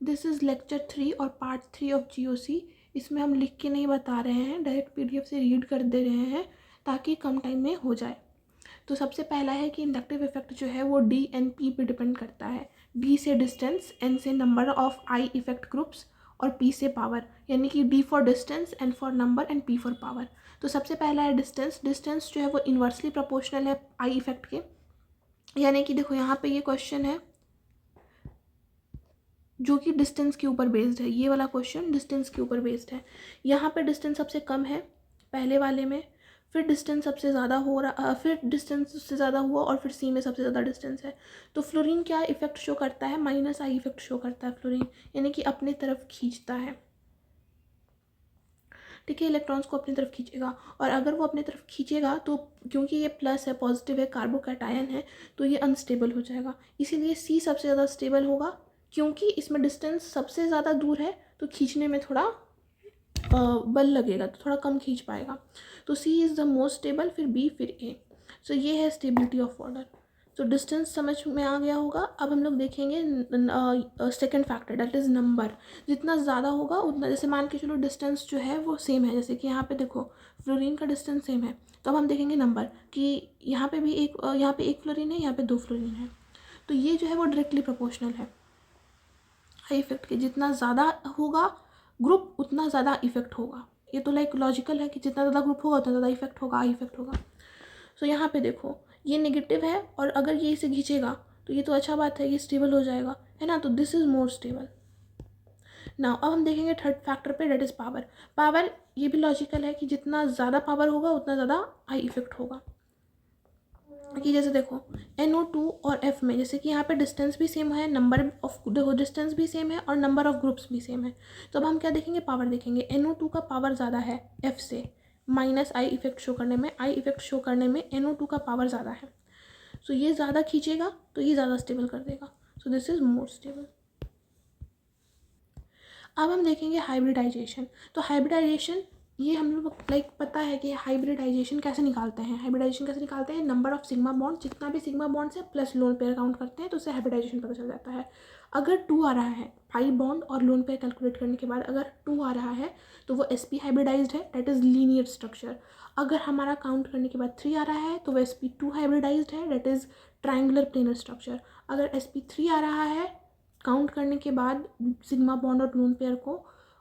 This is lecture 3 और part 3 of GOC। इसमें हम लिख के नहीं बता रहे हैं, डायरेक्ट PDF से रीड कर दे रहे हैं ताकि कम टाइम में हो जाए। तो सबसे पहला है कि इंडक्टिव इफेक्ट जो है वो D and P पे डिपेंड करता है। D से डिस्टेंस, N से number of I effect groups और P से पावर, यानी कि D for distance, N for number and P for power. तो सबसे पहला है डिस्टेंस। डिस्टेंस जो है वो इन्वर्सली प्रोपोर्शनल है I इफेक्ट के, यानी कि देखो यहाँ पे ये क्वेश्चन है जो कि डिस्टेंस के ऊपर बेस्ड है। ये वाला क्वेश्चन डिस्टेंस के ऊपर बेस्ड है। यहाँ पे डिस्टेंस सबसे कम है पहले वाले में, फिर डिस्टेंस सबसे ज़्यादा हो रहा, फिर डिस्टेंस उससे ज़्यादा हुआ और फिर सी में सबसे ज़्यादा डिस्टेंस है। तो फ्लोरीन क्या इफेक्ट शो करता है? -I इफेक्ट शो करता है फ्लोरीन, यानी कि अपने तरफ खींचता है। ठीक है, इलेक्ट्रॉन्स को अपनी तरफ खींचेगा, और अगर वो अपनी तरफ खींचेगा तो क्योंकि ये प्लस है, पॉजिटिव है, कार्बोकैटायन है, तो ये अनस्टेबल हो जाएगा। इसीलिए सी सबसे ज़्यादा स्टेबल होगा, क्योंकि इसमें डिस्टेंस सबसे ज़्यादा दूर है तो खींचने में थोड़ा बल लगेगा, तो थोड़ा कम खींच पाएगा। तो सी इज़ द मोस्ट स्टेबल, फिर बी, फिर ए। सो ये है स्टेबिलिटी ऑफ वाटर। तो डिस्टेंस समझ में आ गया होगा। अब हम लोग देखेंगे second factor, that is number. जितना ज़्यादा होगा उतना, जैसे मान के चलो डिस्टेंस जो है वो सेम है, जैसे कि यहाँ पे देखो फ्लोरीन का डिस्टेंस सेम है, तो अब हम देखेंगे नंबर कि यहाँ पे भी यहाँ पे एक फ्लोरीन है, यहाँ पे 2 फ्लोरीन है। तो ये जो है वो डायरेक्टली प्रोपोर्शनल है आई इफेक्ट के। जितना ज़्यादा होगा ग्रुप उतना ज़्यादा इफेक्ट होगा। ये तो लाइक लॉजिकल है कि जितना ज़्यादा ग्रुप होगा उतना ज़्यादा इफेक्ट होगा, आई इफेक्ट होगा। सो यहाँ पे देखो ये नेगेटिव है, और अगर ये इसे खींचेगा तो ये तो अच्छा बात है, ये स्टेबल हो जाएगा, है ना। तो this is more stable. Now अब हम देखेंगे थर्ड फैक्टर पे, डेट इज़ पावर। पावर ये भी लॉजिकल है कि जितना ज़्यादा पावर होगा उतना ज़्यादा आई इफेक्ट होगा। कि जैसे देखो NO2 और F में, जैसे कि यहाँ पे डिस्टेंस भी सेम है, नंबर ऑफ देखो डिस्टेंस भी सेम है और नंबर ऑफ ग्रुप्स भी सेम है। तो अब हम क्या देखेंगे? पावर देखेंगे। NO2 का पावर ज़्यादा है F से, -I इफेक्ट शो करने में, I इफेक्ट शो करने में NO2 का पावर ज़्यादा है। सो ये ज़्यादा खींचेगा तो ये ज़्यादा स्टेबल कर देगा। So this is more stable. अब हम देखेंगे हाइब्रिडाइजेशन। तो हाइब्रिडाइजेशन ये हम लोग लाइक पता है कि हाइब्रिडाइजेशन कैसे निकालते हैं। हाइब्रिडाइजेशन कैसे निकालते हैं? नंबर ऑफ सिग्मा बॉन्ड, जितना भी सिग्मा बॉन्ड्स है प्लस लोन पेयर काउंट करते हैं तो उससे हाइब्रिडाइजेशन पता चल जाता है। अगर 2 आ रहा है 5 बॉन्ड और लोन पेयर कैलकुलेट करने के बाद अगर 2 आ रहा है तो वो sp हाइब्रिडाइज्ड है, दैट इज़ लीनियर स्ट्रक्चर। अगर हमारा काउंट करने के बाद 3 आ रहा है तो वो sp2 हाइब्रिडाइज्ड है, that is triangular planar structure. अगर sp3 आ रहा है काउंट करने के बाद सिग्मा बॉन्ड और लोन पेयर को,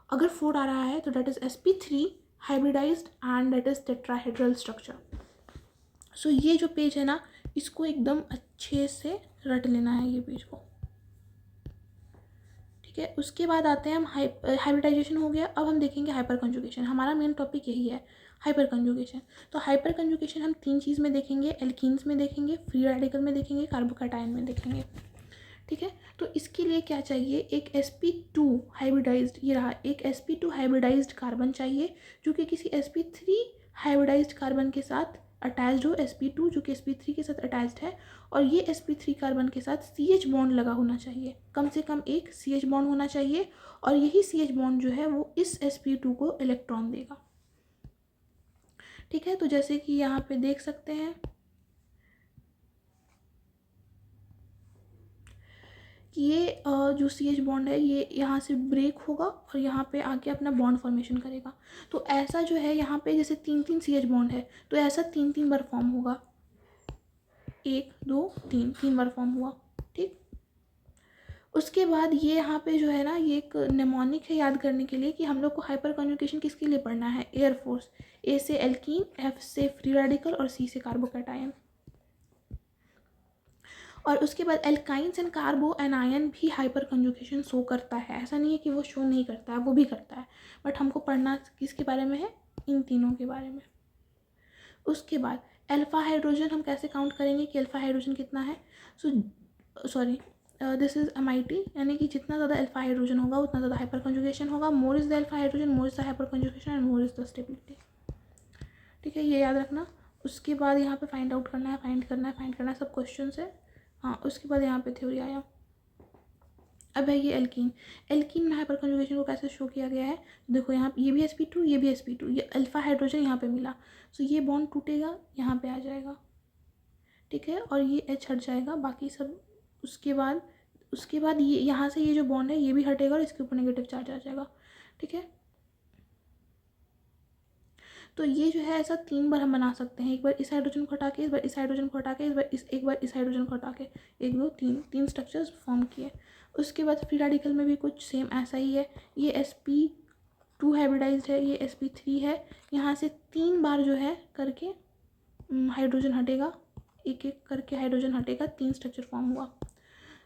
अगर 4 आ रहा है तो that is sp3 hybridized and that is tetrahedral structure. So ये जो पेज है ना, इसको एकदम अच्छे से रट लेना है ये पेज को, ठीक है। उसके बाद आते हैं हम हाइब्रिडाइजेशन हो गया। अब हम देखेंगे हाइपर कंजुगेशन। हमारा मेन टॉपिक यही है, हाइपर कंजुगेशन। तो हाइपर कंजुगेशन हम 3 चीज़ में देखेंगे, एल्कीन्स में देखेंगे, फ्री रेडिकल में देखेंगे, कार्बोकैटायन में देखेंगे, ठीक है। तो इसके लिए क्या चाहिए? एक sp2 हाइब्रिडाइज्ड, ये रहा, एक sp2 हाइब्रिडाइज्ड कार्बन चाहिए जो कि किसी sp3 हाइब्रिडाइज्ड कार्बन के साथ अटैच्ड हो। sp2 जो कि sp3 के साथ अटैच्ड है, और ये sp3 कार्बन के साथ CH बॉन्ड लगा होना चाहिए, कम से कम एक CH बॉन्ड होना चाहिए, और यही CH बॉन्ड जो है वो इस sp2 को इलेक्ट्रॉन देगा, ठीक है। तो जैसे कि यहाँ पे देख सकते हैं कि ये जो CH बॉन्ड है ये यहाँ से ब्रेक होगा और यहाँ पे आके अपना बॉन्ड फॉर्मेशन करेगा। तो ऐसा जो है यहाँ पे जैसे 3-3 CH बॉन्ड है, तो ऐसा 3-3 बार फॉर्म होगा, 1 2 3, 3 बार फॉर्म हुआ, ठीक। उसके बाद ये यहाँ पे जो है ना, ये एक नेमोनिक है याद करने के लिए कि हम लोग को हाइपर कंजुगेशन किसके लिए पढ़ना है? एयरफोर्स। A से एल्कीन, F से फ्री रेडिकल और C से कार्बोकैटायन। और उसके बाद एल्काइंस एंड कार्बो एनायन भी हाइपर कंजुगेशन शो करता है। ऐसा नहीं है कि वो शो नहीं करता है, वो भी करता है, बट हमको पढ़ना किसके बारे में है? इन तीनों के बारे में। उसके बाद अल्फा हाइड्रोजन हम कैसे काउंट करेंगे कि अल्फा हाइड्रोजन कितना है? दिस इज MIT, यानी कि जितना ज़्यादा अल्फा हाइड्रोजन होगा उतना ज़्यादा हाइपर कंजुगेशन होगा। मोर is the alpha hydrogen, more is the hyper conjugation and more is the stability, ठीक है, ये याद रखना। उसके बाद यहाँ पे फाइंड आउट करना है, फाइंड करना है, सब क्वेश्चन है। हाँ, उसके बाद यहाँ पे थ्योरी आया। अब है ये एल्कीन। एल्कीन में हाइपर कंजुगेशन को कैसे शो किया गया है? देखो यहाँ ये भी sp2, ये भी sp2, ये अल्फा हाइड्रोजन यहाँ पे मिला, सो ये बॉन्ड टूटेगा, यहाँ पे आ जाएगा, ठीक है, और ये H हट जाएगा, बाकी सब। उसके बाद उसके बाद ये यहाँ से ये जो बॉन्ड है ये भी हटेगा और इसके ऊपर नेगेटिव चार्ज आ जाएगा, ठीक है। तो ये जो है ऐसा 3 बार हम बना सकते हैं, एक बार इस हाइड्रोजन को हटा के, इस बार इस हाइड्रोजन को हटा के, एक बार इस हाइड्रोजन को हटा के, 1 2 3 3 स्ट्रक्चर्स फॉर्म किए। उसके बाद फ्री रेडिकल में भी कुछ सेम ऐसा ही है, ये sp2 हाइब्रिडाइज्ड है, ये sp3 है, यहाँ से 3 बार जो है करके हाइड्रोजन हटेगा, एक एक करके हाइड्रोजन हटेगा, 3 स्ट्रक्चर फॉर्म हुआ।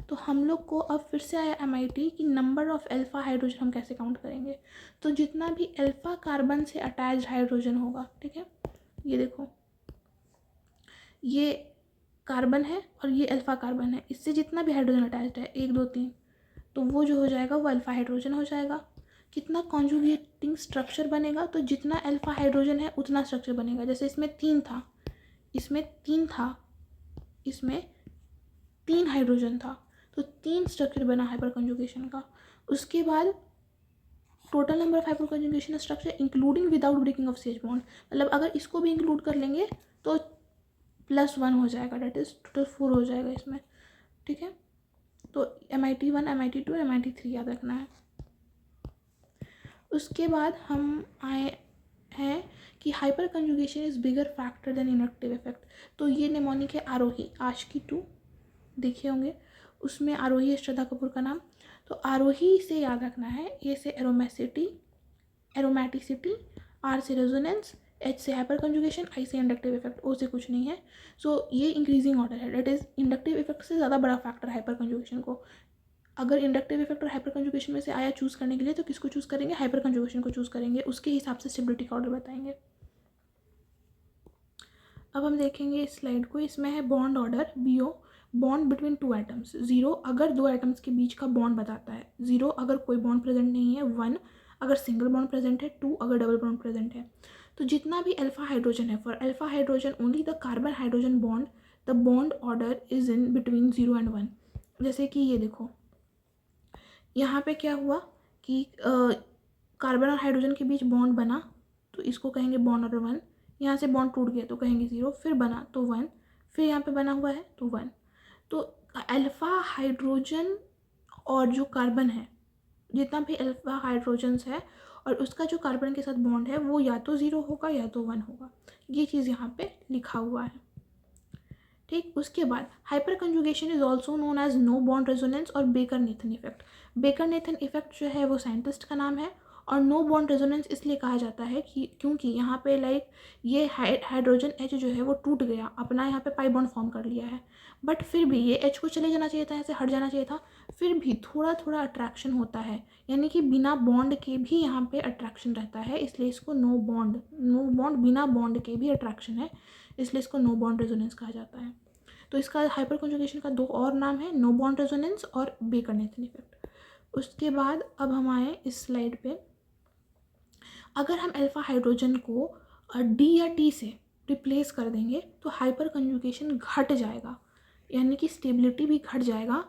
तो हम लोग को अब फिर से आया MIT कि नंबर ऑफ़ अल्फ़ा हाइड्रोजन हम कैसे काउंट करेंगे। तो जितना भी अल्फ़ा कार्बन से अटैच्ड हाइड्रोजन होगा, ठीक है, ये देखो ये कार्बन है और ये अल्फ़ा कार्बन है, इससे जितना भी हाइड्रोजन अटैच्ड है 1 2 3, तो वो जो हो जाएगा वो अल्फ़ा हाइड्रोजन हो जाएगा। कितना कॉन्जुगेटिंग स्ट्रक्चर बनेगा, तो जितना अल्फ़ा हाइड्रोजन है उतना स्ट्रक्चर बनेगा। जैसे इसमें 3 था, इसमें 3 था, इसमें 3 हाइड्रोजन था, तो 3 स्ट्रक्चर बना हाइपर कंजुगेशन का। उसके बाद total number of hyper conjugation structure including without breaking of CH bond, मतलब अगर इसको भी इंक्लूड कर लेंगे तो +1 हो जाएगा, डेट इज़ टोटल 4 हो जाएगा इसमें, ठीक है। तो MIT1 MIT2 MIT3 याद रखना है। उसके बाद हम आए हैं कि hyper conjugation is bigger factor than inductive effect. तो ये निमोनिक है आरोही, आशिकी 2 देखे होंगे, उसमें आरोही है श्रद्धा कपूर का नाम। तो आरोही से याद रखना है, ए से एरोमेटिसिटी, R से रेजोनेंस, H से हाइपर कंजुगेशन, I से इंडक्टिव इफेक्ट, O से कुछ नहीं है। सो ये इंक्रीजिंग ऑर्डर है, डेट इज़ इंडक्टिव इफेक्ट से ज़्यादा बड़ा फैक्टर हाइपर कंजुगेशन को। अगर इंडक्टिव इफेक्ट और हाइपर कंजुगेशन में से आया चूज़ करने के लिए तो किसको चूज़ करेंगे, हाइपर कंजुगेशन को चूज़ करेंगे, उसके हिसाब से स्टेबिलिटी का ऑर्डर बताएंगे। अब हम देखेंगे इस स्लाइड को, इसमें है bond order BO, bond between 2 atoms. 0 अगर 2 एटम्स के बीच का बॉन्ड बताता है, 0 अगर कोई बॉन्ड प्रेजेंट नहीं है, 1 अगर सिंगल बॉन्ड प्रेजेंट है, 2 अगर डबल बॉन्ड प्रेजेंट है। तो जितना भी अल्फा हाइड्रोजन है, for alpha hydrogen only the carbon hydrogen bond, the bond order is in between 0 and 1। जैसे कि ये देखो यहाँ पे क्या हुआ कि कार्बन और हाइड्रोजन के बीच बॉन्ड बना, तो इसको कहेंगे बॉन्ड ऑर्डर 1। यहाँ से बॉन्ड टूट गया तो कहेंगे 0, फिर बना तो 1, फिर यहाँ पे बना हुआ है तो 1। तो अल्फ़ा हाइड्रोजन और जो कार्बन है, जितना भी अल्फ़ा हाइड्रोजन्स है और उसका जो कार्बन के साथ बॉन्ड है वो या तो 0 होगा या तो 1 होगा, ये चीज़ यहाँ पे लिखा हुआ है, ठीक। उसके बाद hyper conjugation is also known as no bond resonance और Baker Nathan effect. Baker Nathan effect जो है वो साइंटिस्ट का नाम है, और नो बॉन्ड रेजोनेंस इसलिए कहा जाता है कि क्योंकि यहाँ पे लाइक ये हाइड्रोजन H जो है वो टूट गया, अपना यहाँ पे पाई बॉन्ड फॉर्म कर लिया है, बट फिर भी ये H को चले जाना चाहिए था, ऐसे हट जाना चाहिए था, फिर भी थोड़ा थोड़ा अट्रैक्शन होता है, यानी कि बिना बॉन्ड के भी यहाँ पे अट्रैक्शन रहता है, इसलिए इसको नो बॉन्ड बिना बॉन्ड के भी अट्रैक्शन है, इसलिए इसको नो बॉन्ड रेजोनेंस कहा जाता है। तो इसका हाइपर कंजुगेशन का 2 और नाम है, नो बॉन्ड रेजोनेंस और बेकर नेथन इफेक्ट। उसके बाद अब हम आए इस स्लाइड पे, अगर हम अल्फा हाइड्रोजन को D या T से रिप्लेस कर देंगे तो हाइपर कंजुगेशन घट जाएगा, यानी कि स्टेबिलिटी भी घट जाएगा।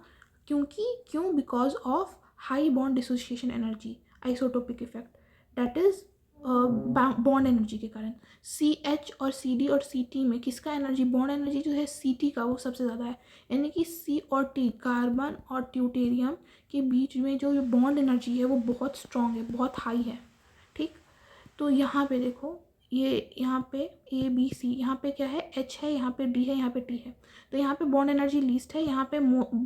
क्यों because of high bond dissociation energy, isotopic effect, that is bond energy के कारण। CH और CD और CT में किसका एनर्जी, बॉन्ड एनर्जी जो है CT का वो सबसे ज़्यादा है, यानी कि C और T कार्बन और ट्यूटेरियम के बीच में जो बॉन्ड एनर्जी है वो बहुत स्ट्रॉन्ग है, बहुत हाई है, ठीक। तो यहाँ पे देखो, ये यहाँ पे ABC, यहाँ पे क्या है, H है, यहाँ पे D है, यहाँ पे T है, तो यहाँ पे बॉन्ड एनर्जी लीस्ट है, यहाँ पे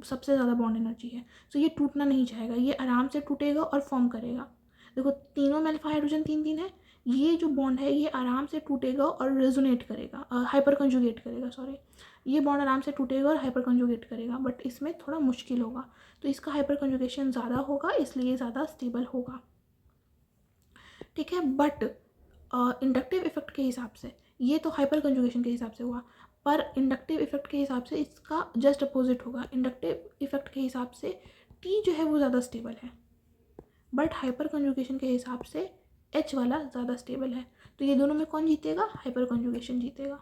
सबसे ज़्यादा बॉन्ड एनर्जी है, तो ये टूटना नहीं चाहेगा, ये आराम से टूटेगा और फॉर्म करेगा। देखो तीनों में अल्फा हाइड्रोजन 3 है, ये जो बॉन्ड है ये आराम से टूटेगा और रेजोनेट करेगा, हाइपर कंजुगेट करेगा, सॉरी, ये बॉन्ड आराम से टूटेगा और हाइपर कंजुगेट करेगा, बट इसमें थोड़ा मुश्किल होगा, तो इसका हाइपर कंजुगेशन ज़्यादा होगा, इसलिए ज़्यादा स्टेबल होगा, ठीक है। बट इंडक्टिव इफेक्ट के हिसाब से, ये तो हाइपर कंजुगेशन के हिसाब से हुआ, पर इंडक्टिव इफेक्ट के हिसाब से इसका जस्ट अपोजिट होगा। इंडक्टिव इफेक्ट के हिसाब से T जो है वो ज़्यादा स्टेबल है, बट हाइपर कंजुगेशन के हिसाब से H वाला ज़्यादा स्टेबल है। तो ये दोनों में कौन जीतेगा, हाइपर कंजुगेशन जीतेगा।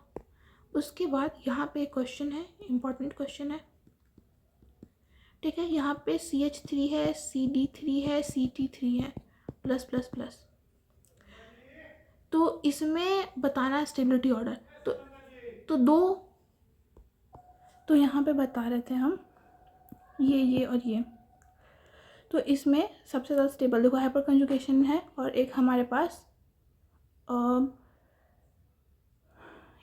उसके बाद यहाँ पे एक क्वेश्चन है, इम्पॉर्टेंट क्वेश्चन है, ठीक है। यहाँ पे CH3 है, CD3 है, CT3 है, प्लस प्लस प्लस, तो इसमें बताना है स्टेबिलिटी ऑर्डर। तो यहाँ पे बता रहे थे हम ये और ये। तो इसमें सबसे ज़्यादा स्टेबल देखो हाइपर कंजुगेशन है, और एक हमारे पास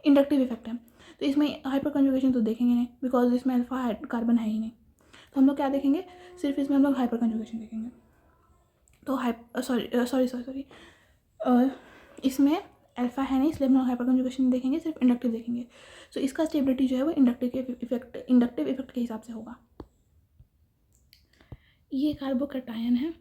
इंडक्टिव इफेक्ट है। तो इसमें हाइपर कंजुगेशन तो देखेंगे नहीं, बिकॉज इसमें अल्फा कार्बन है ही नहीं। तो हम लोग क्या देखेंगे, सिर्फ इसमें हम लोग हाइपर कंजुगेशन देखेंगे। तो सॉरी इसमें अल्फा है नहीं, इसलिए हम लोग हाइपर कंजुगेशन देखेंगे, सिर्फ इंडक्टिव देखेंगे। सो इसका स्टेबिलिटी जो है वो इंडक्टिव इफेक्ट के हिसाब से होगा। ये कार्बोकैटायन है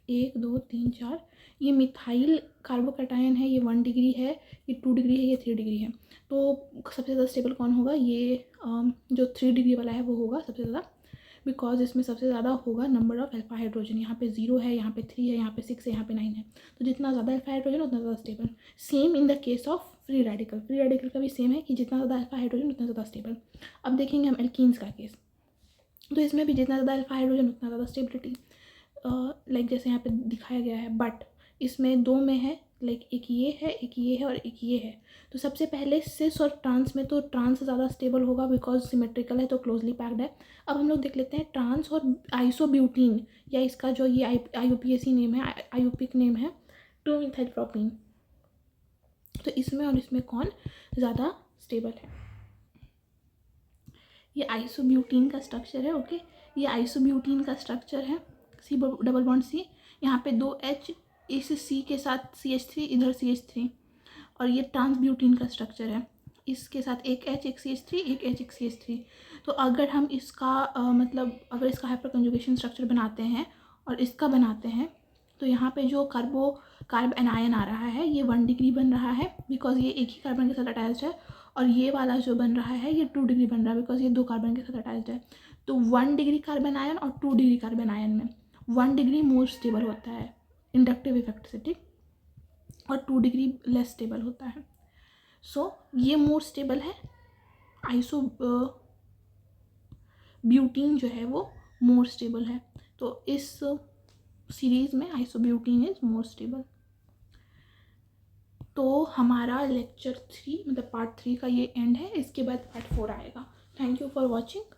1 2 3 4। ये मिथाइल कार्बोकैटायन है, ये 1 डिग्री है, ये 2 डिग्री है, ये 3 डिग्री है। तो सबसे ज़्यादा स्टेबल कौन होगा, ये जो 3 डिग्री वाला है वो होगा सबसे ज़्यादा, बिकॉज इसमें सबसे ज़्यादा होगा नंबर ऑफ अल्फा हाइड्रोजन। यहाँ पे 0 है, यहाँ पे 3 है, यहाँ पे 6 है, यहाँ पे 9 है। तो जितना ज़्यादा अल्फा हाइड्रोजन उतना ज़्यादा stable. Same in the case of free radical का भी सेम है कि जितना ज़्यादा अल्फा हाइड्रोजन उतना ज़्यादा स्टेबल। अब देखेंगे हम एल्कीन्स का केस। तो इसमें भी जितना ज़्यादा अल्फा हाइड्रोजन उतना ज़्यादा स्टेबिलिटी, लाइक जैसे यहाँ पे दिखाया गया है। बट इसमें 2 में है, लाइक एक ये है और एक ये है। तो सबसे पहले सिस और ट्रांस में, तो ट्रांस ज़्यादा स्टेबल होगा बिकॉज सिमेट्रिकल है, तो क्लोजली पैक्ड है। अब हम लोग देख लेते हैं ट्रांस और आइसोब्यूटीन, या इसका जो ये IUPAC नेम है, आयुपिक नेम है 2 मिथाइल प्रोपीन। तो इसमें और इसमें कौन ज़्यादा स्टेबल है। ये आइसोब्यूटीन का स्ट्रक्चर है। ओके, ये आइसोब्यूटीन का स्ट्रक्चर है, C+C। यहाँ पे 2 H, इस C के साथ CH3, इधर CH3। और ये ट्रांसब्यूटीन का स्ट्रक्चर है, इसके साथ एक H एक CH3, एक H एक CH3। तो अगर हम इसका मतलब अगर इसका हाइपर कंजुगेशन स्ट्रक्चर बनाते हैं और इसका बनाते हैं, तो यहाँ पे जो कार्ब एनायन आ रहा है ये 1 डिग्री बन रहा है, बिकॉज ये एक ही कार्बन के साथ अटैच्ड है। और ये वाला जो बन रहा है ये 2 डिग्री बन रहा है, बिकॉज ये 2 कार्बन के साथ अटैच्ड है। तो 1 डिग्री कार्बन आयन और 2 डिग्री कार्बन आयन में 1 डिग्री मोर स्टेबल होता है इंडक्टिव इफेक्ट से, ठीक, और 2 डिग्री लेस स्टेबल होता है। सो ये मोर स्टेबल है, आइसो ब्यूटीन जो है वो मोर स्टेबल है। तो इस सीरीज़ में आइसोब्यूटीन इज मोर स्टेबल। तो हमारा लेक्चर 3 मतलब पार्ट 3 का ये एंड है। इसके बाद पार्ट 4 आएगा। Thank you for watching.